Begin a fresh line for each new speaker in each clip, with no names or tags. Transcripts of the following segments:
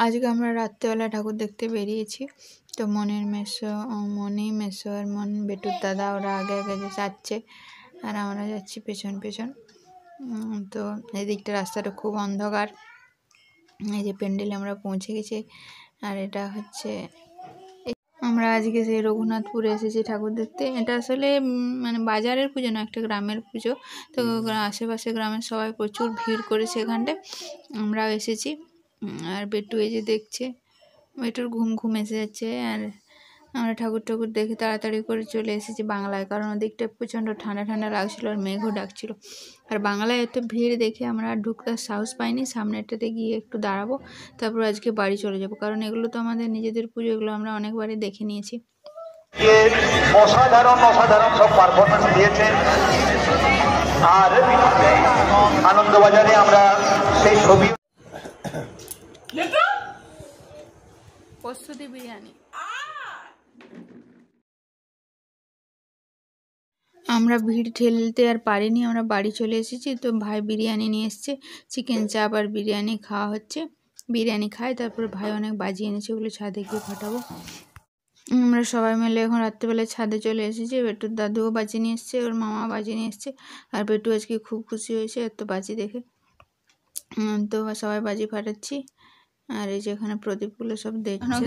আজকে আমরা রাত্রেবেলা ঠাকুর দেখতে বেরিয়েছি। তো মনি মেসো আর বেটুর দাদা ওরা আগে আগে যাচ্ছে আর আমরা যাচ্ছি পেছন পেছন। তো এদিকটা রাস্তাটা খুব অন্ধকার। এই যে প্যান্ডেলে আমরা পৌঁছে গেছি। আর এটা হচ্ছে আমরা আজকে সেই রঘুনাথপুরে এসেছি ঠাকুর দেখতে। এটা আসলে মানে বাজারের পুজো না, একটা গ্রামের পুজো। তো আশেপাশে গ্রামের সবাই প্রচুর ভিড় করেছে এখানটায়। আমরাও এসেছি। আর বেটু এই যে দেখছে, বেটুর ঘুম এসে যাচ্ছে। আর আমরা ঠাকুর দেখে তাড়াতাড়ি করে চলে এসেছি বাংলায়, কারণ ওদিকটা প্রচণ্ড ঠান্ডা ঠান্ডা লাগছিলো আর মেঘও ডাকছিল। আর বাংলায় এত ভিড় দেখে আমরা আর ঢুকতে সাহস পাইনি। সামনেটাতে গিয়ে একটু দাঁড়াবো, তারপর আজকে বাড়ি চলে যাব, কারণ এগুলো তো আমাদের নিজেদের পুজো, এগুলো আমরা অনেকবারই দেখে নিয়েছি।
অসাধারণ সব পারফরমেন্স দিয়েছেন। আর আনন্দবাজারে আমরা সেই ছবি
প্রস্তুতি বিরিয়ানি আমরা ভিড় ঠেলতে আর পারিনি, আমরা বাড়ি চলে এসেছি। তো ভাই বিরিয়ানি নিয়ে এসছে, চিকেন চাপ আর বিরিয়ানি খাওয়া হচ্ছে। বিরিয়ানি খাই, তারপর ভাই অনেক বাজি এনেছে, ওগুলো ছাদে গিয়ে ফাটাবো। আমরা সবাই মিলে এখন রাত্রেবেলায় ছাদে চলে এসেছি। বেটুর দাদুও বাজি নিয়ে এসছে, ওর মামা বাজি নিয়ে এসছে। আর বেটু আজকে খুব খুশি হয়েছে এত বাজি দেখে। তো সবাই বাজি ফাটাচ্ছি। আর এই যে এখানে প্রদীপগুলো সব দেখছে।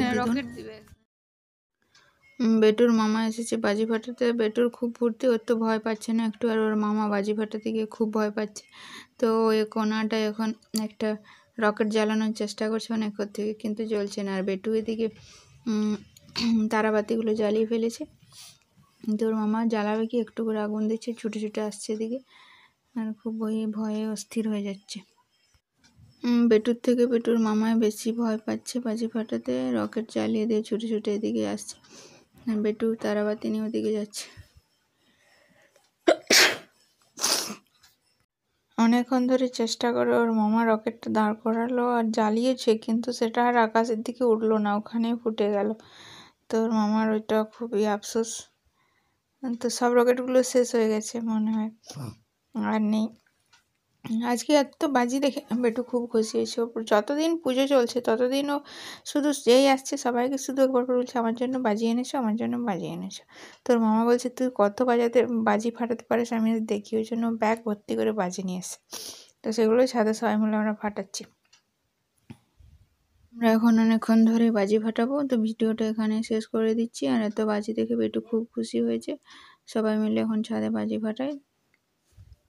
বেটুর মামা এসেছে বাজি ফাটাতে। বেটুর খুব ফুর্তি, ওর তো ভয় পাচ্ছে না একটু। আর ওর মামা বাজি ফাটাতে গিয়ে খুব ভয় পাচ্ছে। তো ওই কোনাটায় এখন একটা রকেট জ্বালানোর চেষ্টা করছে অনেক থেকে, কিন্তু জ্বলছে না। আর বেটু এদিকে তারাবাতিগুলো জ্বালিয়ে ফেলেছে। কিন্তু ওর মামা জ্বালাবে কি, একটু করে আগুন দিচ্ছে, ছুটে ছুটে আসছে এদিকে। আর খুব ভয়ে অস্থির হয়ে যাচ্ছে। বেটুর থেকে বেটুর মামায় বেশি ভয় পাচ্ছে বাজি ফাটাতে। রকেট জ্বালিয়ে দিয়ে ছুটে ছুটে এদিকে আসছে। বেটু তারাবাতি নিয়ে ওদিকে যাচ্ছে। অনেকক্ষণ ধরে চেষ্টা করে ওর মামা রকেটটা দাঁড় করালো আর জ্বালিয়েছে, কিন্তু সেটা আর আকাশের দিকে উঠলো না, ওখানেই ফুটে গেল। তো ওর মামার ওইটা খুবই আফসোস। তো সব রকেটগুলো শেষ হয়ে গেছে মনে হয়, আর নেই। আজকে এত বাজি দেখে বেটু খুব খুশি হয়েছে। যতদিন পুজো চলছে ততদিনও শুধু যেই আসছে সবাইকে শুধু একবার করে বলছে, আমার জন্য বাজি এনেছো, আমার জন্য বাজি এনেছো। তোর মামা বলছে, তুই কত বাজি ফাটাতে পারিস আমি দেখি। ওই জন্য ব্যাগ ভর্তি করে বাজি নিয়ে এসে, তো সেগুলোই ছাদে সবাই মিলে আমরা ফাটাচ্ছি। আমরা এখন অনেকক্ষণ ধরে বাজি ফাটাবো। তো ভিডিওটা এখানে শেষ করে দিচ্ছি। আর এত বাজি দেখে বেটু খুব খুশি হয়েছে। সবাই মিলে এখন ছাদে বাজি ফাটাই।